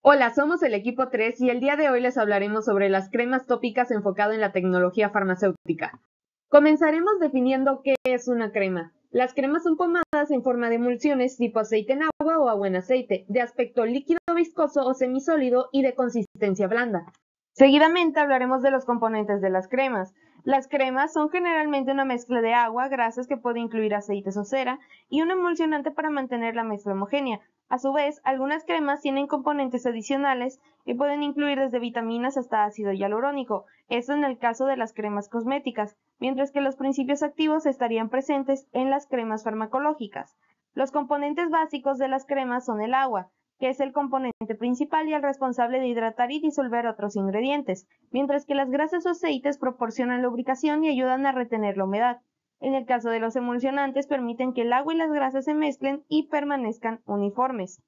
Hola, somos el equipo 3 y el día de hoy les hablaremos sobre las cremas tópicas enfocado en la tecnología farmacéutica. Comenzaremos definiendo qué es una crema. Las cremas son pomadas en forma de emulsiones tipo aceite en agua o agua en aceite, de aspecto líquido viscoso o semisólido y de consistencia blanda. Seguidamente hablaremos de los componentes de las cremas. Las cremas son generalmente una mezcla de agua, grasas que puede incluir aceites o cera, y un emulsionante para mantener la mezcla homogénea. A su vez, algunas cremas tienen componentes adicionales que pueden incluir desde vitaminas hasta ácido hialurónico, esto en el caso de las cremas cosméticas, mientras que los principios activos estarían presentes en las cremas farmacológicas. Los componentes básicos de las cremas son el agua, que es el componente principal y el responsable de hidratar y disolver otros ingredientes, mientras que las grasas o aceites proporcionan lubricación y ayudan a retener la humedad. En el caso de los emulsionantes, permiten que el agua y las grasas se mezclen y permanezcan uniformes.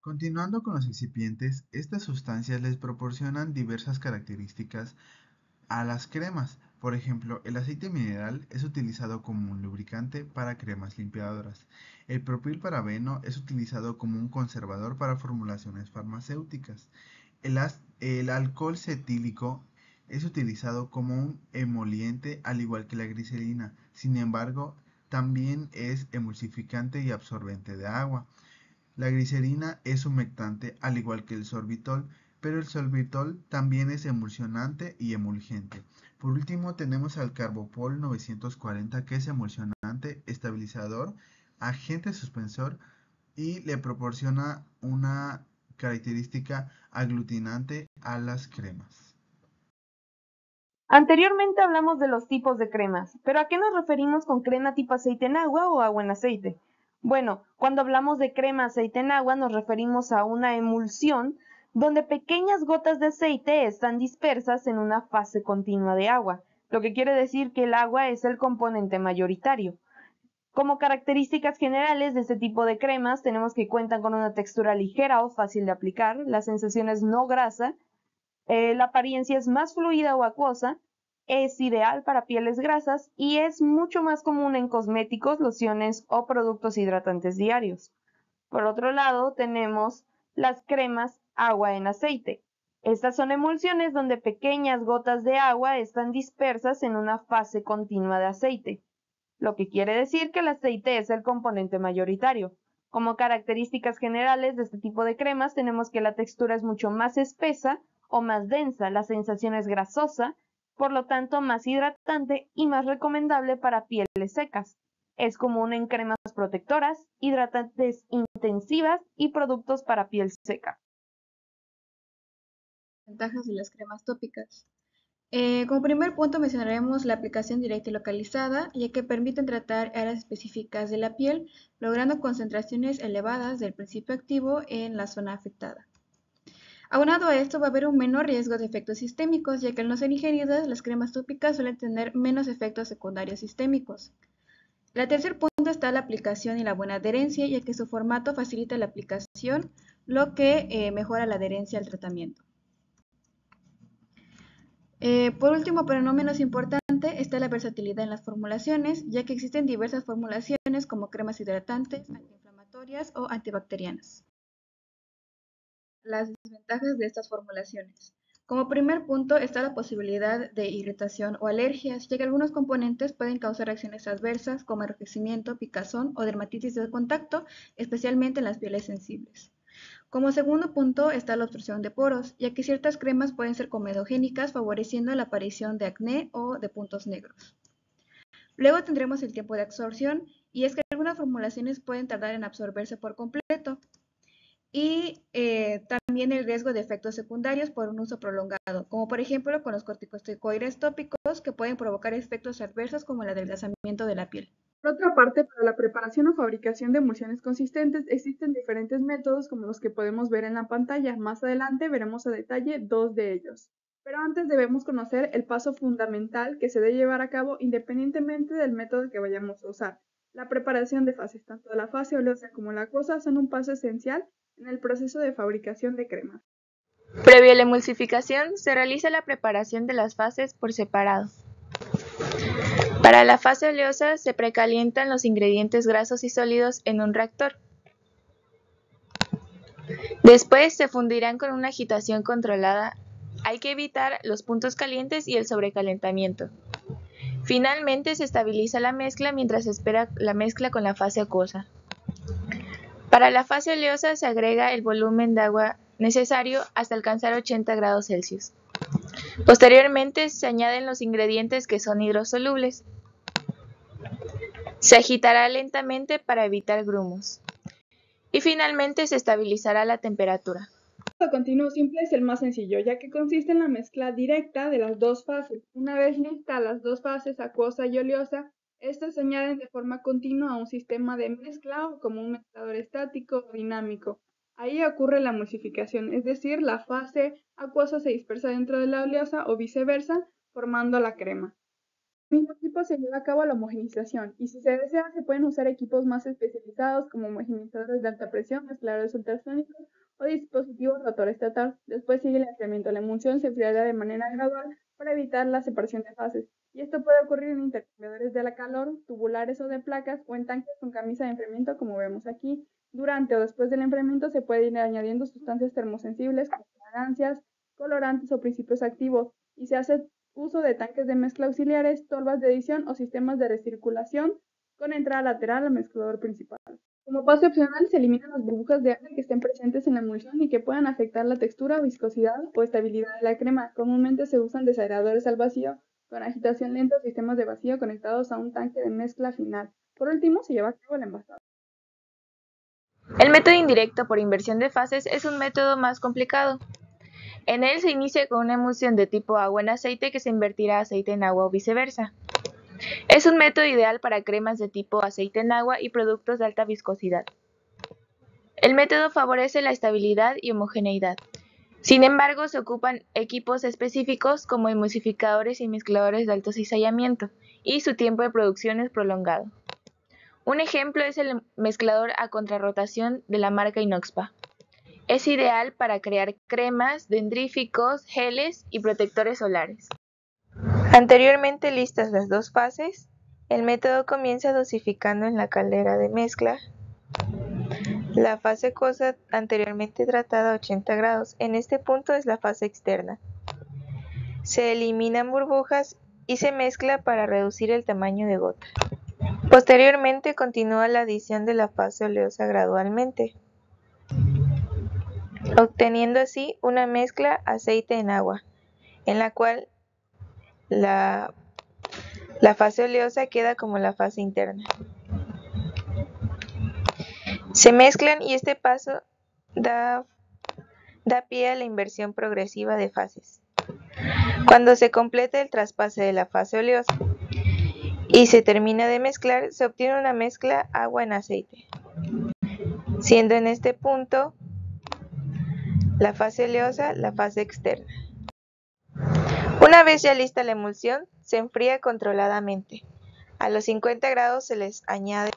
Continuando con los excipientes, estas sustancias les proporcionan diversas características a las cremas. Por ejemplo, el aceite mineral es utilizado como un lubricante para cremas limpiadoras. El propilparabeno es utilizado como un conservador para formulaciones farmacéuticas. El alcohol cetílico es utilizado como un emoliente al igual que la glicerina. Sin embargo, también es emulsificante y absorbente de agua. La glicerina es humectante al igual que el sorbitol, pero el sorbitol también es emulsionante y emulgente. Por último tenemos al Carbopol 940 que es emulsionante, estabilizador, agente suspensor y le proporciona una característica aglutinante a las cremas. Anteriormente hablamos de los tipos de cremas, pero ¿a qué nos referimos con crema tipo aceite en agua o agua en aceite? Bueno, cuando hablamos de crema aceite en agua nos referimos a una emulsión donde pequeñas gotas de aceite están dispersas en una fase continua de agua, lo que quiere decir que el agua es el componente mayoritario. Como características generales de este tipo de cremas tenemos que cuentan con una textura ligera o fácil de aplicar, la sensación es no grasa, la apariencia es más fluida o acuosa, es ideal para pieles grasas y es mucho más común en cosméticos, lociones o productos hidratantes diarios. Por otro lado, tenemos las cremas agua en aceite. Estas son emulsiones donde pequeñas gotas de agua están dispersas en una fase continua de aceite, lo que quiere decir que el aceite es el componente mayoritario. Como características generales de este tipo de cremas tenemos que la textura es mucho más espesa o más densa, la sensación es grasosa, por lo tanto más hidratante y más recomendable para pieles secas. Es común en cremas protectoras, hidratantes intensivas y productos para piel seca. Ventajas de las cremas tópicas. Como primer punto mencionaremos la aplicación directa y localizada, ya que permiten tratar áreas específicas de la piel, logrando concentraciones elevadas del principio activo en la zona afectada. Aunado a esto, va a haber un menor riesgo de efectos sistémicos, ya que al no ser ingeridas, las cremas tópicas suelen tener menos efectos secundarios sistémicos. El tercer punto está la aplicación y la buena adherencia, ya que su formato facilita la aplicación, lo que mejora la adherencia al tratamiento. Por último, pero no menos importante, está la versatilidad en las formulaciones, ya que existen diversas formulaciones como cremas hidratantes, antiinflamatorias o antibacterianas. Las desventajas de estas formulaciones. Como primer punto está la posibilidad de irritación o alergias, ya que algunos componentes pueden causar reacciones adversas como enrojecimiento, picazón o dermatitis de contacto, especialmente en las pieles sensibles. Como segundo punto está la obstrucción de poros, ya que ciertas cremas pueden ser comedogénicas, favoreciendo la aparición de acné o de puntos negros. Luego tendremos el tiempo de absorción, y es que algunas formulaciones pueden tardar en absorberse por completo. Y también el riesgo de efectos secundarios por un uso prolongado, como por ejemplo con los corticosteroides tópicos que pueden provocar efectos adversos como el adelgazamiento de la piel. Por otra parte, para la preparación o fabricación de emulsiones consistentes existen diferentes métodos como los que podemos ver en la pantalla. Más adelante veremos a detalle dos de ellos. Pero antes debemos conocer el paso fundamental que se debe llevar a cabo independientemente del método que vayamos a usar. La preparación de fases, tanto la fase oleosa como la acuosa, son un paso esencial en el proceso de fabricación de cremas. Previo a la emulsificación, se realiza la preparación de las fases por separado. Para la fase oleosa se precalientan los ingredientes grasos y sólidos en un reactor. Después se fundirán con una agitación controlada. Hay que evitar los puntos calientes y el sobrecalentamiento. Finalmente se estabiliza la mezcla mientras se espera la mezcla con la fase acuosa. Para la fase oleosa se agrega el volumen de agua necesario hasta alcanzar 80 grados Celsius. Posteriormente se añaden los ingredientes que son hidrosolubles. Se agitará lentamente para evitar grumos. Y finalmente se estabilizará la temperatura. El continuo simple es el más sencillo, ya que consiste en la mezcla directa de las dos fases. Una vez listas las dos fases, acuosa y oleosa, estas se añaden de forma continua a un sistema de mezcla o como un mezclador estático o dinámico. Ahí ocurre la emulsificación, es decir, la fase acuosa se dispersa dentro de la oleosa o viceversa, formando la crema. Al mismo tiempo se lleva a cabo la homogenización, y si se desea se pueden usar equipos más especializados como homogeneizadores de alta presión, mezcladores ultrasónicos o dispositivos rotor estator. Después sigue el enfriamiento. La emulsión se enfriará de manera gradual para evitar la separación de fases, y esto puede ocurrir en intercambiadores de calor, tubulares o de placas, o en tanques con camisa de enfriamiento como vemos aquí. Durante o después del enfriamiento se puede ir añadiendo sustancias termosensibles como fragancias, colorantes o principios activos, y se hace uso de tanques de mezcla auxiliares, tolvas de adición o sistemas de recirculación con entrada lateral al mezclador principal. Como paso opcional, se eliminan las burbujas de aire que estén presentes en la emulsión y que puedan afectar la textura, viscosidad o estabilidad de la crema. Comúnmente se usan desaeradores al vacío con agitación lenta o sistemas de vacío conectados a un tanque de mezcla final. Por último, se lleva a cabo el envasado. El método indirecto por inversión de fases es un método más complicado. En él se inicia con una emulsión de tipo agua en aceite que se invertirá a aceite en agua o viceversa. Es un método ideal para cremas de tipo aceite en agua y productos de alta viscosidad. El método favorece la estabilidad y homogeneidad. Sin embargo, se ocupan equipos específicos como emulsificadores y mezcladores de alto cizallamiento, y su tiempo de producción es prolongado. Un ejemplo es el mezclador a contrarrotación de la marca Inoxpa. Es ideal para crear cremas, dendríficos, geles y protectores solares. Anteriormente listas las dos fases, el método comienza dosificando en la caldera de mezcla la fase acuosa anteriormente tratada a 80 grados. En este punto es la fase externa. Se eliminan burbujas y se mezcla para reducir el tamaño de gota. Posteriormente continúa la adición de la fase oleosa gradualmente, obteniendo así una mezcla aceite en agua, en la cual la fase oleosa queda como la fase interna. Se mezclan y este paso da pie a la inversión progresiva de fases. Cuando se completa el traspase de la fase oleosa y se termina de mezclar, se obtiene una mezcla agua en aceite, siendo en este punto la fase oleosa la fase externa. Una vez ya lista la emulsión, se enfría controladamente. A los 50 grados se les añade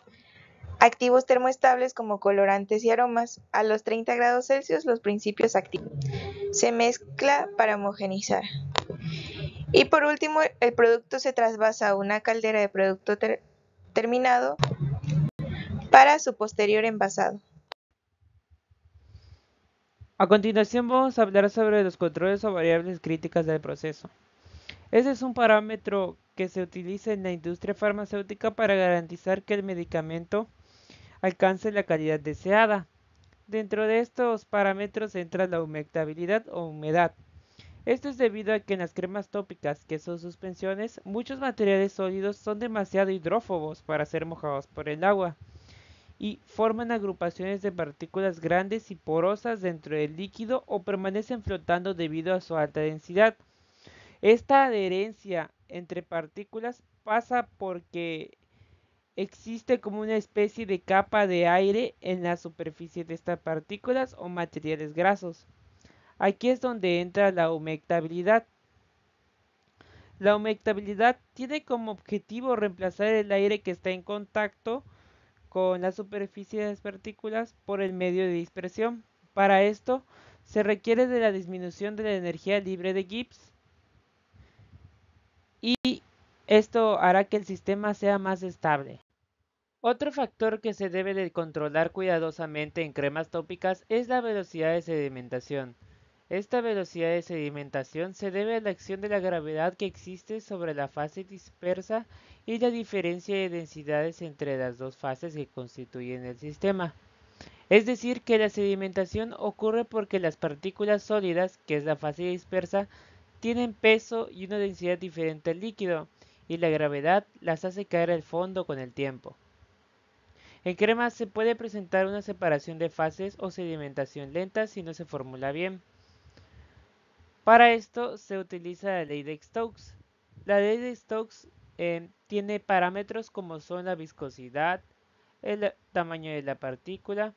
activos termoestables como colorantes y aromas. A los 30 grados Celsius los principios activos. Se mezcla para homogeneizar. Y por último, el producto se trasvasa a una caldera de producto terminado para su posterior envasado. A continuación vamos a hablar sobre los controles o variables críticas del proceso. Este es un parámetro que se utiliza en la industria farmacéutica para garantizar que el medicamento alcance la calidad deseada. Dentro de estos parámetros entra la humectabilidad o humedad. Esto es debido a que en las cremas tópicas, que son suspensiones, muchos materiales sólidos son demasiado hidrófobos para ser mojados por el agua y forman agrupaciones de partículas grandes y porosas dentro del líquido o permanecen flotando debido a su alta densidad. Esta adherencia entre partículas pasa porque existe como una especie de capa de aire en la superficie de estas partículas o materiales grasos. Aquí es donde entra la humectabilidad. La humectabilidad tiene como objetivo reemplazar el aire que está en contacto con la superficie de las partículas por el medio de dispersión. Para esto se requiere de la disminución de la energía libre de Gibbs y Esto hará que el sistema sea más estable. Otro factor que se debe de controlar cuidadosamente en cremas tópicas es la velocidad de sedimentación. Esta velocidad de sedimentación se debe a la acción de la gravedad que existe sobre la fase dispersa y la diferencia de densidades entre las dos fases que constituyen el sistema. Es decir, que la sedimentación ocurre porque las partículas sólidas, que es la fase dispersa, tienen peso y una densidad diferente al líquido, y la gravedad las hace caer al fondo con el tiempo. En cremas se puede presentar una separación de fases o sedimentación lenta si no se formula bien. Para esto se utiliza la ley de Stokes. La ley de Stokes tiene parámetros como son la viscosidad, el tamaño de la partícula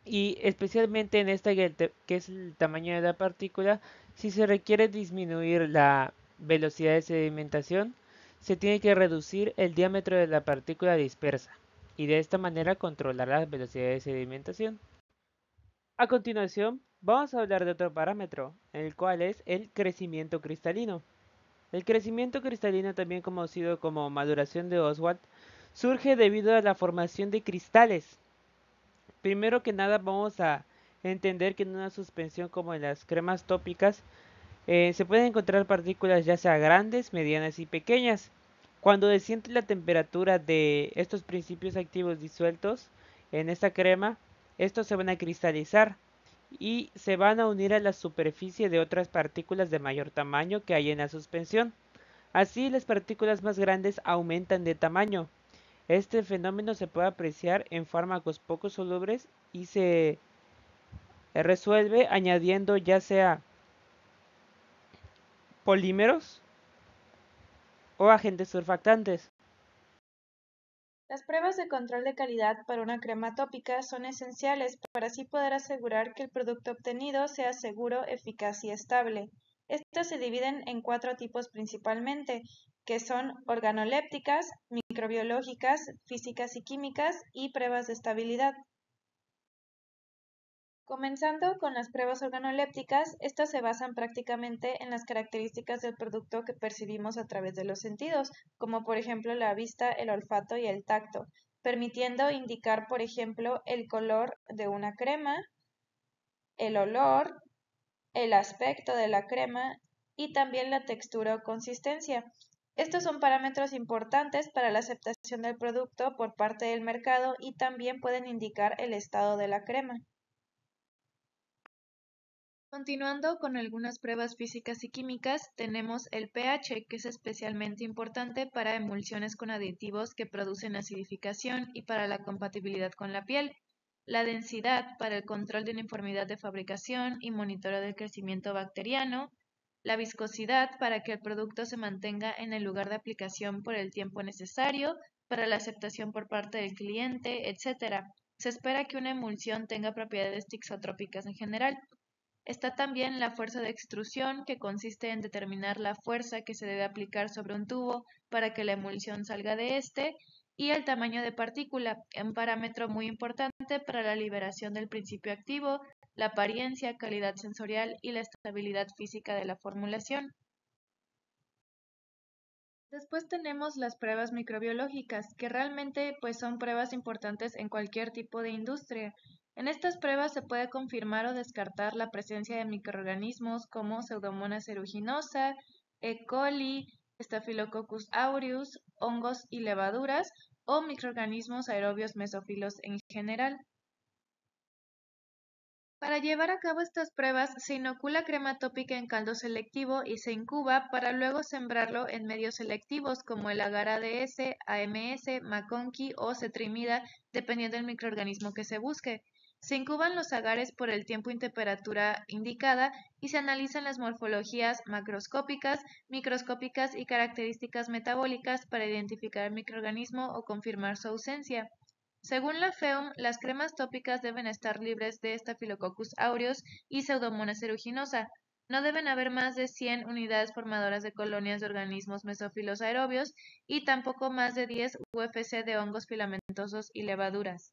y especialmente en esta que es el tamaño de la partícula, si se requiere disminuir la velocidad de sedimentación, se tiene que reducir el diámetro de la partícula dispersa y de esta manera controlar la velocidad de sedimentación. A continuación, vamos a hablar de otro parámetro, el cual es el crecimiento cristalino. El crecimiento cristalino, también conocido como maduración de Oswald, surge debido a la formación de cristales. Primero que nada vamos a entender que en una suspensión como en las cremas tópicas se pueden encontrar partículas ya sea grandes, medianas y pequeñas. Cuando desciende la temperatura de estos principios activos disueltos en esta crema, estos se van a cristalizar y se van a unir a la superficie de otras partículas de mayor tamaño que hay en la suspensión. Así, las partículas más grandes aumentan de tamaño. Este fenómeno se puede apreciar en fármacos poco solubles y se resuelve añadiendo ya sea polímeros o agentes surfactantes. Las pruebas de control de calidad para una crema tópica son esenciales para así poder asegurar que el producto obtenido sea seguro, eficaz y estable. Estas se dividen en 4 tipos principalmente, que son organolépticas, microbiológicas, físicas y químicas y pruebas de estabilidad. Comenzando con las pruebas organolépticas, estas se basan prácticamente en las características del producto que percibimos a través de los sentidos, como por ejemplo la vista, el olfato y el tacto, permitiendo indicar, por ejemplo, el color de una crema, el olor, el aspecto de la crema y también la textura o consistencia. Estos son parámetros importantes para la aceptación del producto por parte del mercado y también pueden indicar el estado de la crema. Continuando con algunas pruebas físicas y químicas, tenemos el pH, que es especialmente importante para emulsiones con aditivos que producen acidificación y para la compatibilidad con la piel, la densidad para el control de uniformidad de fabricación y monitoreo del crecimiento bacteriano, la viscosidad para que el producto se mantenga en el lugar de aplicación por el tiempo necesario, para la aceptación por parte del cliente, etc. Se espera que una emulsión tenga propiedades tixotrópicas en general. Está también la fuerza de extrusión, que consiste en determinar la fuerza que se debe aplicar sobre un tubo para que la emulsión salga de este, y el tamaño de partícula, un parámetro muy importante para la liberación del principio activo, la apariencia, calidad sensorial y la estabilidad física de la formulación. Después tenemos las pruebas microbiológicas, que realmente pues son pruebas importantes en cualquier tipo de industria. En estas pruebas se puede confirmar o descartar la presencia de microorganismos como Pseudomonas aeruginosa, E. coli, Staphylococcus aureus, hongos y levaduras o microorganismos aerobios mesófilos en general. Para llevar a cabo estas pruebas se inocula crema tópica en caldo selectivo y se incuba para luego sembrarlo en medios selectivos como el agar ADS, AMS, McConkey o cetrimida, dependiendo del microorganismo que se busque. Se incuban los agares por el tiempo y temperatura indicada y se analizan las morfologías macroscópicas, microscópicas y características metabólicas para identificar el microorganismo o confirmar su ausencia. Según la FEUM, las cremas tópicas deben estar libres de Staphylococcus aureus y Pseudomonas aeruginosa. No deben haber más de 100 unidades formadoras de colonias de organismos mesófilos aerobios y tampoco más de 10 UFC de hongos filamentosos y levaduras.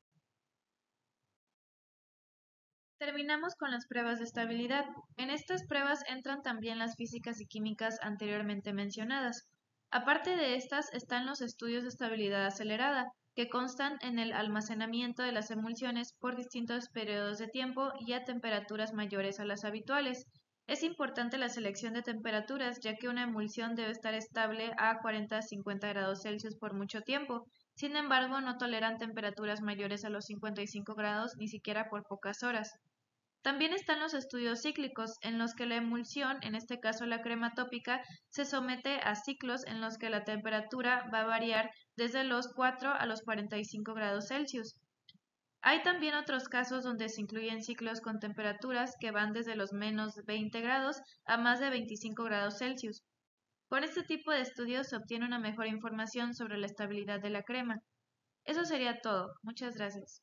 Terminamos con las pruebas de estabilidad. En estas pruebas entran también las físicas y químicas anteriormente mencionadas. Aparte de estas están los estudios de estabilidad acelerada, que constan en el almacenamiento de las emulsiones por distintos periodos de tiempo y a temperaturas mayores a las habituales. Es importante la selección de temperaturas, ya que una emulsión debe estar estable a 40 a 50 grados Celsius por mucho tiempo. Sin embargo, no toleran temperaturas mayores a los 55 grados ni siquiera por pocas horas. También están los estudios cíclicos, en los que la emulsión, en este caso la crema tópica, se somete a ciclos en los que la temperatura va a variar desde los 4 a los 45 grados Celsius. Hay también otros casos donde se incluyen ciclos con temperaturas que van desde los menos 20 grados a más de 25 grados Celsius. Con este tipo de estudios se obtiene una mejor información sobre la estabilidad de la crema. Eso sería todo. Muchas gracias.